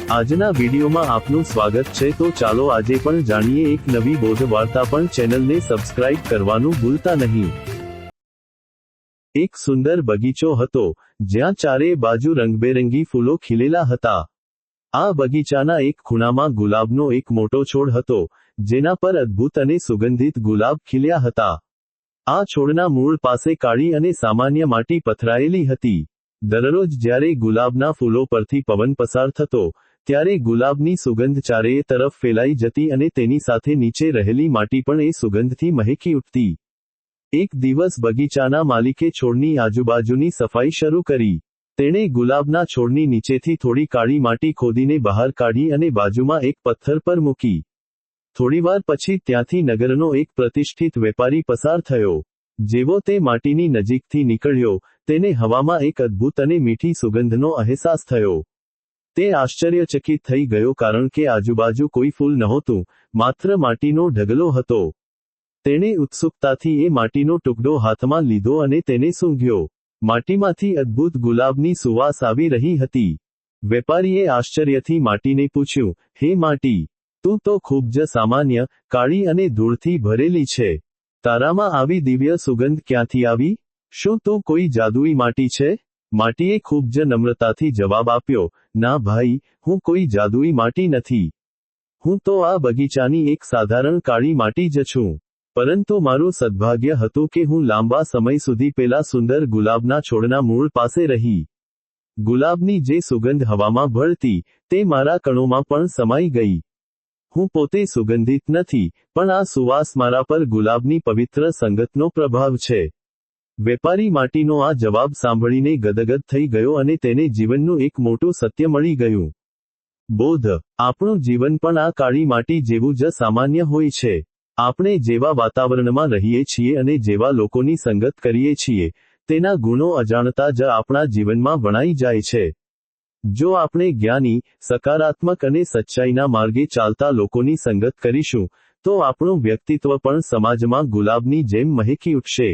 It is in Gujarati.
આજના વિડીયોમાં આપનું સ્વાગત છે। તો ચાલો આજે પણ જાણીએ એક નવી બોધ વાર્તા। પણ ચેનલને સબસ્ક્રાઇબ કરવાનું ભૂલતા નહીં। એક સુંદર બગીચો હતો જ્યાં ચારે બાજુ રંગબેરંગી ફૂલો ખીલેલા હતા। આ બગીચાના એક ખૂણામાં ગુલાબનો એક મોટો છોડ હતો જેના પર અદ્ભુત અને સુગંધિત ગુલાબ ખીલ્યા હતા। આ છોડના મૂળ પાસે કાળી અને સામાન્ય માટી પથરાયેલી હતી। દરરોજ જ્યારે ગુલાબના ફૂલો પરથી પવન પસાર થતો ત્યારે ગુલાબની સુગંધ ચારેય તરફ ફેલાઈ જતી અને તેની સાથે નીચે રહેલી માટી પણ એ સુગંધથી મહેકી ઉઠતી। એક દિવસ બગીચાના માલિકે છોડની આજુબાજુની સફાઈ શરૂ કરી। તેણે ગુલાબના છોડની નીચેથી થોડી કાળી માટી ખોદીને બહાર કાઢી અને બાજુમાં એક પથ્થર પર મૂકી। થોડીવાર પછી ત્યાંથી નગરનો એક પ્રતિષ્ઠિત વેપારી પસાર થયો। જેવો તે માટીની નજીકથી નીકળ્યો તેને હવામાં એક અદ્ભુત અને મીઠી સુગંધનો અહેસાસ થયો। તે આશ્ચર્યચકિત થઈ ગયો કારણ કે આજુબાજુ કોઈ ફૂલ નહોતું, માત્ર માટીનો ઢગલો હતો। તેણે ઉત્સુકતાથી એ માટીનો ટુકડો હાથમાં લીધો અને તેને સૂંઘ્યો। માટીમાંથી અદ્ભુત ગુલાબની સુવાસ આવી રહી હતી। વેપારીએ આશ્ચર્યથી માટીને પૂછ્યું, હે માટી, તું તો ખૂબ જ સામાન્ય, કાળી અને ધૂળથી ભરેલી છે। તારામાં આવી દિવ્ય સુગંધ ક્યાંથી આવી? શું તું કોઈ જાદુઈ માટી છે? માટીએ ખૂબ જ નમ્રતાથી જવાબ આપ્યો, ના ભાઈ, હું કોઈ જાદુઈ માટી નથી। હું તો આ બગીચાની એક સાધારણ કાળી માટી જ છું। પરંતુ મારું સદભાગ્ય હતું કે હું લાંબા સમય સુધી પેલા સુંદર ગુલાબના છોડના મૂળ પાસે રહી। ગુલાબની જે સુગંધ હવામાં ભળતી તે મારા કણોમાં પણ સમાઈ ગઈ। હું પોતે સુગંધિત નથી, પણ આ સુવાસ મારા પર ગુલાબની પવિત્ર સંગતનો પ્રભાવ છે। વેપારી માટીનો આ જવાબ સાંભળીને ગદગદ થઈ ગયો અને તેને જીવનનું એક મોટું સત્ય મળી ગયું। બોધ: આપણું જીવન પણ આ કાળી માટી જેવું જ સામાન્ય હોય છે। આપણે જેવા વાતાવરણમાં રહીએ છીએ અને જેવા લોકોની સંગત કરીએ છીએ તેના ગુણો અજાણતા જ આપણા જીવનમાં વણાઈ જાય છે। જો આપણે જ્ઞાની, સકારાત્મક અને સચ્ચાઈના માર્ગે ચાલતા લોકોની સંગત કરીશું તો આપણું વ્યક્તિત્વ પણ સમાજમાં ગુલાબની જેમ મહેકી ઉઠશે।